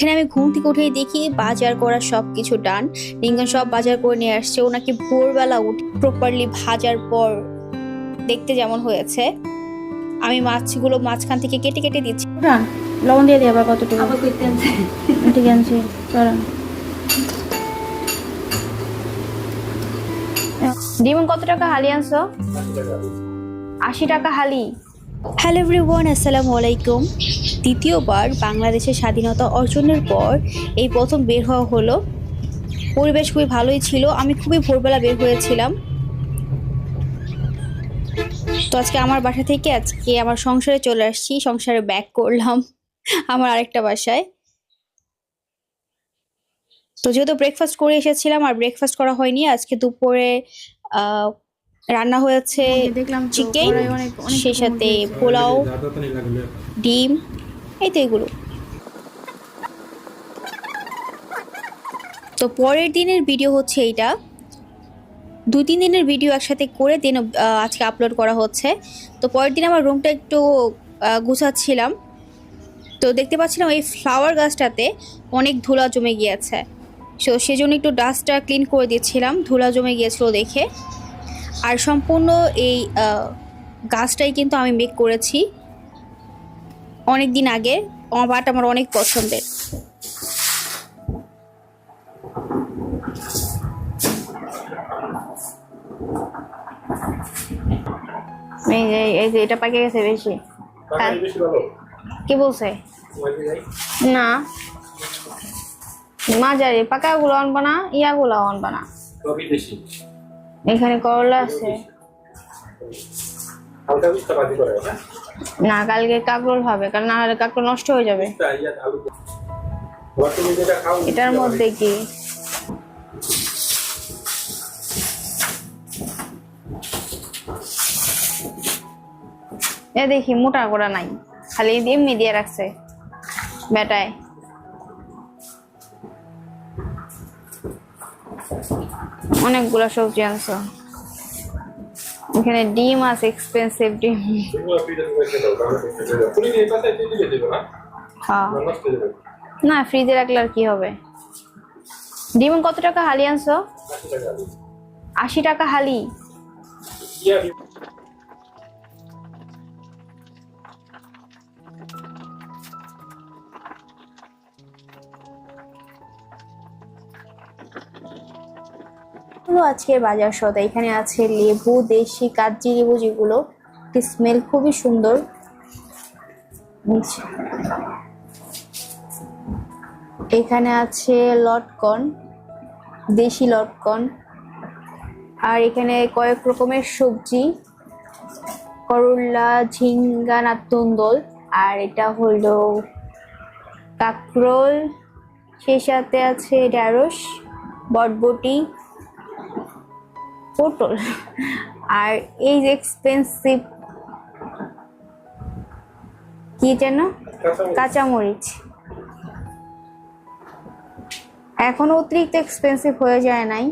এখানে আমি ঘুম থেকে উঠেই দেখি বাজার করা সবকিছু ডান। রিঙ্গন সব বাজার করে নিয়ে আসছে। ওনাকে ভোরবেলা উঠে প্রপারলি ভাজার পর দেখতে যেমন হয়েছে, আমি মাছগুলো মাঝখান থেকে কেটে কেটে দিচ্ছি। ডান লবণ দিয়ে দিই আবার কতটুকু আবার কইতে আনছে ঠিক আছে চলেন। ডিমন কত টাকা হালি আনছো? 80 টাকা হালি। হ্যালো এভরিওয়ান, আসসালামু আলাইকুম। দ্বিতীয়বার বাংলাদেশের স্বাধীনতা অর্জনের পর এই প্রথম বের হওয়া হলো। পরিবেশ খুবই ভালোই ছিল। আমি খুবই ভোরবেলা বের হয়েছিলাম। তো আজকে আমার বাসা থেকে আমার সংসারে চলে আসছি। সংসারে ব্যাক করলাম আমার আরেকটা বাসায়। তো যেহেতু ব্রেকফাস্ট করে এসেছিলাম আর ব্রেকফাস্ট করা হয়নি, আজকে দুপুরে রান্না হয়েছে দেখলাম চিকেন, সেই সাথে পোলাও, ডিম, এই তো এগুলো। তো পরের দিনের ভিডিও হচ্ছে এইটা। 2-3 দিনের ভিডিও একসাথে করে দিন আজকে আপলোড করা হচ্ছে। তো পরের দিন আমার রুমটা একটু গুছাচ্ছিলাম, তো দেখতে পাচ্ছিলাম এই ফ্লাওয়ার গাছটাতে অনেক ধুলা জমে গিয়েছে। সো সেজন্য একটু ডাস্টটা ক্লিন করে দিচ্ছিলাম, ধুলা জমে গিয়েছিল দেখে। আর সম্পূর্ণ এই গাছটাই কিন্তু আমি মেক করেছি অনেক দিন আগে। বাট আমার অনেক পছন্দের। এই যে এটা পাকে গেছে বেশি। কি বলছে? না মাঝারি পাকা গুলো আনবা না, ইয়াগুলো আনবা না। এখানে করলা আছে না, কালকে কাকরোল হবে, কারণ না হলে কাকরোল নষ্ট হয়ে যাবে। এটার মধ্যে কি এ দেখি মোটা করা নাই, খালি এমনি দিয়ে রাখছে বেটায়। অনেকগুলো সবজি আনছো। এখানে ডিম আছে, এক্সপেন্সিভ ডিম। হ্যাঁ না, ফ্রিজে রাখলে আর কি হবে। ডিম কত টাকা হালি আনছো? 80 টাকা হালি। হলো আজকের বাজার সওদা। এখানে আছে লেবু, দেশি কাগজি লেবু, যেগুলো স্মেল খুবই সুন্দর। এখানে আছে লটকন, দেশি লটকন। আর এখানে কয়েক রকমের সবজি, করলা, ঝিঙ্গা, নাতুন্দল। আর এটা হলো কাকরোল, সেই সাথে আছে ঢেঁড়স, বটবটি, পটল। আর এই যে এক্সপেন্সিভ কি যেন, কাঁচামরিচ। এখনো অতিরিক্ত এক্সপেন্সিভ হয়ে যায় নাই,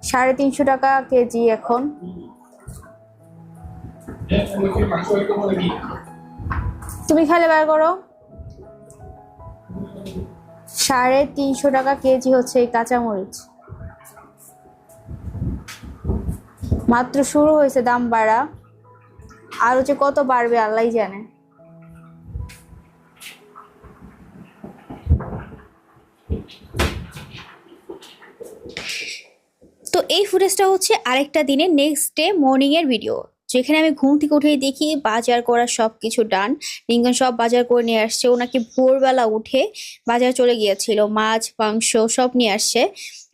350 টাকা কেজি এখন। তুমি খালে বার করো। 350 টাকা কেজি হচ্ছে এই কাঁচামরিচ। মাত্র শুরু হয়েছে দাম বাড়া, আর হচ্ছে কত বাড়বে আল্লাহই জানে। তো এই ফুটেজটা হচ্ছে আরেকটা দিনের নেক্সট ডে মর্নিং এর ভিডিও, যেখানে আমি ঘুম থেকে উঠেই দেখি বাজার করা সবকিছু ডান। রিঙ্গন সব বাজার করে নিয়ে আসছে। ওনাকে ভোরবেলা উঠে বাজার চলে গিয়েছিল, মাছ মাংস সব নিয়ে আসছে।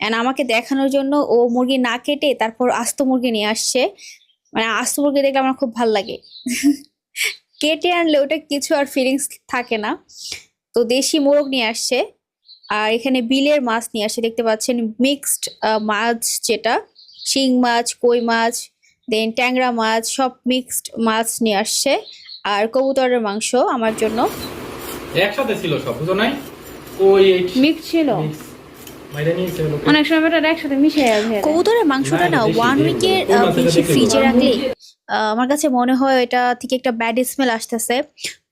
অ্যান্ড আমাকে দেখানোর জন্য ও মুরগি না কেটে তারপর আস্ত মুরগি নিয়ে আসছে। মানে আস্ত মুরগি দেখলে আমার খুব ভালো লাগে কেটে আনলে ওটা কিছু আর ফিলিংস থাকে না। তো দেশি মোরগ নিয়ে আসছে। আর এখানে বিলের মাছ নিয়ে আসছে, দেখতে পাচ্ছেন মিক্সড মাছ, যেটা শিং মাছ, কই মাছ, দেন ট্যাংরা মাছ, সব মিক্সড মাছ নিয়ে আসছে। আর কবুতরের মাংস আমার জন্য একসাথে ছিল সব, বুঝো নাই? ওই মিক্স ছিল, অনেক সময় এটা একসাথে মিশে যাবে। কবুতরের মাংসটা না 1 উইকের বেশি ফ্রিজে রাখলে আমার কাছে মনে হয় এটা থেকে একটা ব্যাড স্মেল আসতেছে।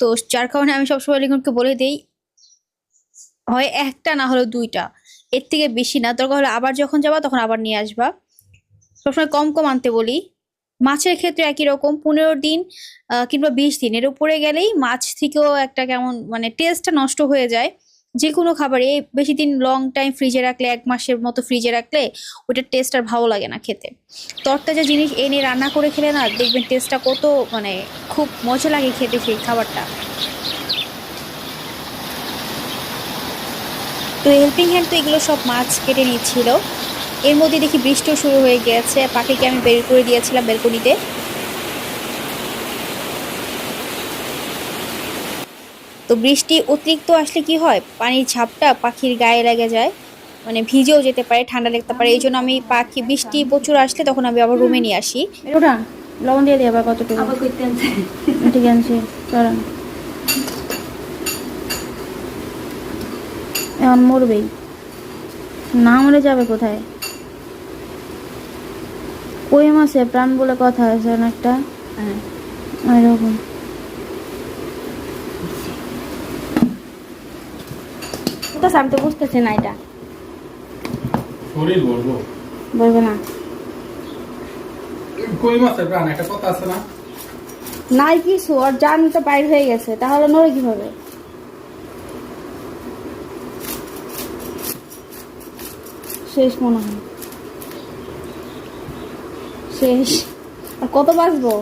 তো যার কারণে আমি সবসময় লিখনকে বলে দিই হয় একটা না হলে দুইটা, এর থেকে বেশি না। দরকার হলে আবার যখন যাবা তখন আবার নিয়ে আসবা। সবসময় কম কম আনতে বলি। মাছের ক্ষেত্রে একই রকম, 15 দিন কিংবা 20 দিন এর উপরে গেলেই মাছ থেকেও একটা কেমন মানে টেস্টটা নষ্ট হয়ে যায়। যে কোনো খাবারে বেশি দিন লং টাইম ফ্রিজে রাখলে, 1 মাসের মতো ফ্রিজে রাখলে ওটার টেস্ট আর ভালো লাগে না খেতে। তরতাজা জিনিস এনে রান্না করে খেলে না দেখবেন টেস্টটা কত মানে খুব মজা লাগে খেতে সেই খাবারটা। তো হেল্পিং হ্যান্ড তো এগুলো সব মাছ কেটে নিচ্ছিল। এর মধ্যে দেখি বৃষ্টিও শুরু হয়ে গিয়েছে, পাখিকে আমি বের করে দিয়েছিলাম বেলকনিতে। তো বৃষ্টি অতিরিক্ত আসলে কি হয়, পানির ঝাপটা পাখির গায়ে লেগে যায়, মানে ভিজেও যেতে পারে, ঠান্ডা লাগতে পারে। এই জন্য আমি পাখি বৃষ্টি প্রচুর আসলে তখন আমি আবার রুমে নিয়ে আসি। ওটা লবণ দিয়ে দিই আবার কতটুকু। ঠিক আছে চলেন, এখন মরবেই না, মরে যাবে কোথায়? কই মাছে প্রাণ বলে কথা আছে অনেকটা, ওই রকম। তো আমি তো বুঝতেছি না এটা শরীর বলবো বলবো না। কই মাছের প্রাণ একটা কথা আছে না? নাই কিছু, আর জান তো বাইর হয়ে গেছে, তাহলে নড়ে কিভাবে? শেষ মনে হয়, শেষ। আর কত বাঁচবো?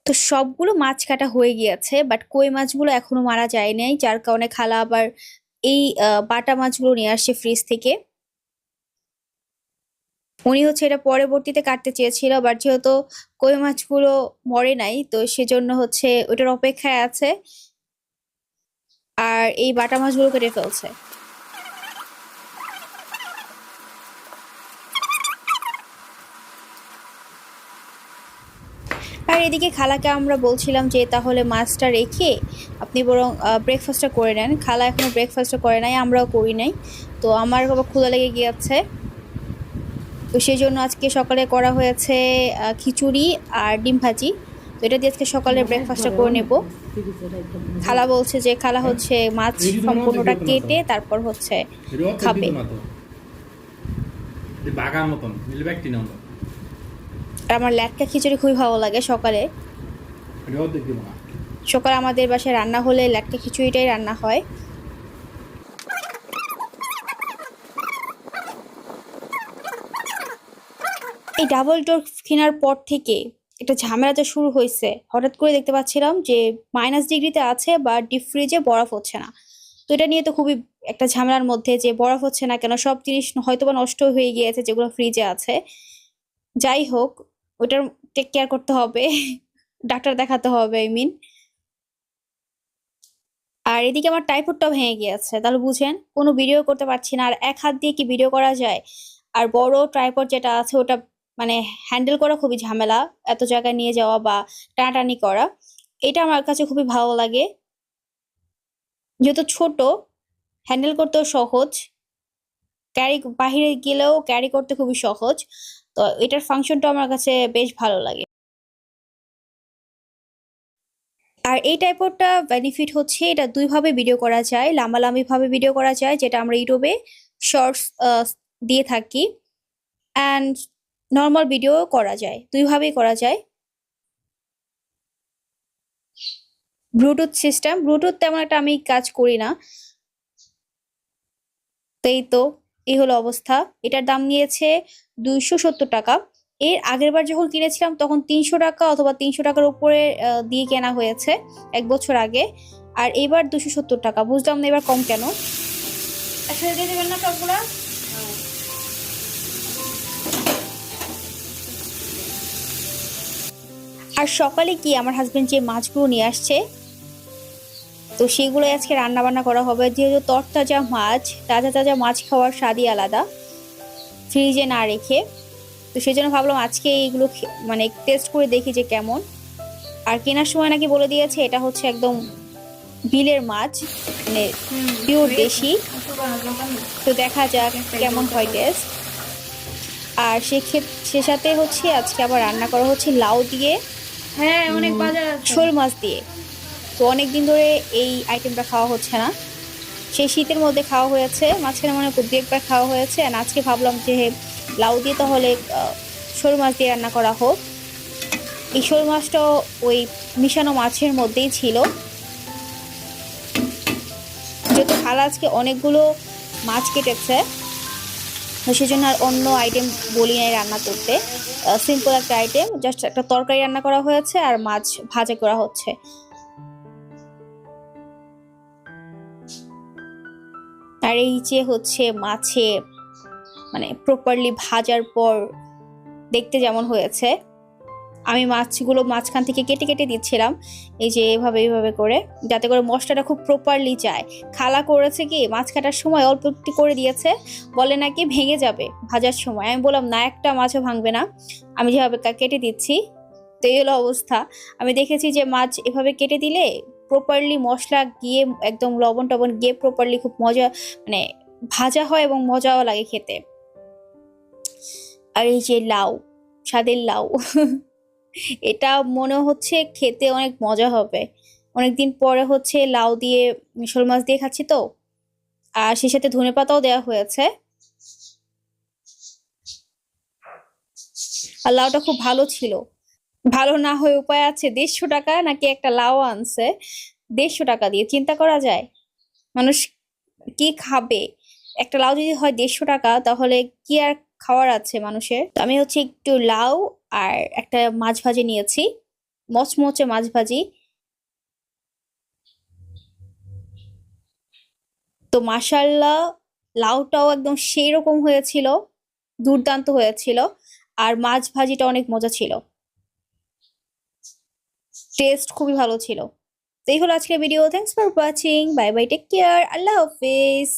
তো সবগুলো মাছ কাটা হয়ে গিয়েছে, বাট কই মাছগুলো এখনো মারা যায় নাই, যার কারণে খালা আবার এই বাটা মাছগুলো নিয়ে আসছে ফ্রিজ থেকে। উনি হচ্ছে এটা পরবর্তীতে কাটতে চেয়েছিল, বাট যেহেতু কই মাছগুলো মরে নাই তো সেজন্য হচ্ছে ওটার অপেক্ষায় আছে, আর এই বাটা মাছগুলো কেটে ফেলছে। আর এদিকে খালাকে আমরা বলছিলাম যে তাহলে মাছটা রেখে আপনি বরং ব্রেকফাস্টটা করে নেন। খালা এখনো ব্রেকফাস্টটা করে নাই, আমরাও করি নাই। তো আমার আবার ক্ষুধা লেগে গিয়েছে, তো সেই জন্য আজকে সকালে করা হয়েছে খিচুড়ি আর ডিম ভাজি। তো এটা দিয়ে আজকে সকালে ব্রেকফাস্টটা করে নেব। খালা বলছে যে খালা হচ্ছে মাছ সম্পূর্ণটা কেটে তারপর হচ্ছে খাবে। বাগান মতন মিলবে একটি নাম। আর আমার ল্যাটকা খিচুড়ি খুবই ভালো লাগে সকালে। সকালে আমাদের বাসায় রান্না হলে ল্যাটকা খিচুড়িটাই রান্না হয়। এই ডাবল ডোর কেনার পর থেকে একটা ঝামেলা যা শুরু হয়েছে, হঠাৎ করে দেখতে পাচ্ছিলাম যে -ডিগ্রিতে আছে বা ডিপ ফ্রিজে বরফ হচ্ছে না। তো এটা নিয়ে তো খুবই একটা ঝামেলার মধ্যে, যে বরফ হচ্ছে না কেন, সব জিনিস হয়তোবা নষ্ট হয়ে গিয়েছে যেগুলো ফ্রিজে আছে। যাই হোক, ওটার টেক কেয়ার করতে হবে, ডাক্তার দেখাতে হবে আই মিন। আর এদিকে আমার টাইপডটাও ভেঙে গিয়েছে, তাহলে বুঝেন কোনো ভিডিও করতে পারছি না। আর এক হাত দিয়ে কি ভিডিও করা যায়? আর বড় ট্রাইপড যেটা আছে ওটা মানে হ্যান্ডেল করা খুবই ঝামেলা, এত জায়গায় নিয়ে যাওয়া বা টানাটানি করা। এটা আমার কাছে খুবই ভালো লাগে, যেহেতু ছোট, হ্যান্ডেল করতেও সহজ, ক্যারি বাহিরে গেলেও ক্যারি করতে খুবই সহজ। তো এটার ফাংশনটা আমার কাছে বেশ ভালো লাগে। আর এই টাইপটা বেনিফিট হচ্ছে এটা দুইভাবে ভিডিও করা যায়, লাম্বালাম্বি ভাবে ভিডিও করা যায়, যেটা আমরা ইউটিউবে শর্টস দিয়ে থাকি, অ্যান্ড নর্মাল ভিডিও করা যায়, দুইভাবেই করা যায়। ব্লুটুথ সিস্টেম, ব্লুটুথ তেমন একটা আমি কাজ করি না। তো এই হলো অবস্থা। এটার দাম নিয়েছে 270 টাকা। এর আগের বার যখন কিনেছিলাম তখন 300 টাকা অথবা 300 টাকার উপরে দিয়ে কেনা হয়েছে 1 বছর আগে। আর এবার 270 টাকা, বুঝলাম না এবার কম কেন। একসাথে দিয়ে দেবেন না সবগুলা? আর সকালে কি আমার হাজবেন্ড যে মাছগুলো নিয়ে আসছে, তো সেগুলো আজকে রান্না বান্না করা হবে। যেহেতু তরতাজা মাছ, তাজা তাজা মাছ খাওয়ার স্বাদই আলাদা ফ্রিজে না রেখে। তো সেই জন্য ভাবলাম আজকে এইগুলো মানে টেস্ট করে দেখি যে কেমন। আর কেনার সময় নাকি বলে দিয়েছে এটা হচ্ছে একদম বিলের মাছ, মানে পিওর দেশি। তো দেখা যাক কেমন হয় টেস্ট। আর সে সাথে হচ্ছে আজকে আবার রান্না করা হচ্ছে লাউ দিয়ে হ্যাঁ অনেক বাজার আছে। শোল মাছ দিয়ে। তো অনেক দিন ধরে এই আইটেমটা খাওয়া হচ্ছে না, সেই শীতের মধ্যে খাওয়া হয়েছে, মাঝখানে মনে হয় দু একবার খাওয়া হয়েছে। আর আজকে ভাবলাম যে লাউ দিয়ে তাহলে শোল মাছ দিয়ে রান্না করা হোক। এই শোল মাছটাও ওই মিশানো মাছের মধ্যেই ছিল। যেহেতু খালা আজকে অনেকগুলো মাছ কেটেছে, তো সেজন্য আর অন্য আইটেম বলি নাই রান্না করতে। সিম্পল একটা আইটেম, জাস্ট একটা তরকারি রান্না করা হয়েছে আর মাছ ভাজা করা হচ্ছে। আর এই যে হচ্ছে মাছে মানে প্রপারলি ভাজার পর দেখতে যেমন হয়েছে, আমি মাছগুলো মাঝখান থেকে কেটে কেটে দিচ্ছিলাম এই যে এভাবে এইভাবে করে, যাতে করে মশলাটা খুব প্রপারলি যায়। খালা করেছে কি মাছ কাটার সময় অল্প একটু করে দিয়েছে, বলে নাকি ভেঙে যাবে ভাজার সময়। আমি বললাম না, একটা মাছও ভাঙবে না, আমি যেভাবে কেটে দিচ্ছি। তো এই হলো অবস্থা। আমি দেখেছি যে মাছ এভাবে কেটে দিলে প্রপারলি মশলা গিয়ে একদম লবণ টবণ গিয়ে প্রপারলি খুব মজা মানে ভাজা হয় এবং মজাও লাগে খেতে। আর এই যে লাউ, স্বাদের লাউ এটা মনে হচ্ছে খেতে অনেক মজা হবে। অনেকদিন পরে হচ্ছে লাউ দিয়ে শোল মাছ দিয়ে খাচ্ছি তো। আর সেই সাথে ধনেপাতাও দেওয়া হয়েছে। আর লাউটা খুব ভালো ছিল। ভালো না হয়ে উপায় আছে, 150 টাকা নাকি একটা লাউ আনছে 150 টাকা দিয়ে, চিন্তা করা যায় মানুষ কি খাবে। একটা লাউ যদি হয় 150 টাকা, তাহলে কি আর খাওয়ার আছে মানুষের। তো আমি হচ্ছে একটু লাউ আর একটা মাছ ভাজি নিয়েছি, মচমচে মাছ ভাজি। তো মাশাল্লাহ, লাউটাও একদম সেই রকম হয়েছিল, দুর্দান্ত হয়েছিল। আর মাছ ভাজিটা অনেক মজা ছিল, টেস্ট খুবই ভালো ছিল। তো এই হলো আজকের video. Thanks for watching, bye bye, take care, আল্লাহ হাফিজ।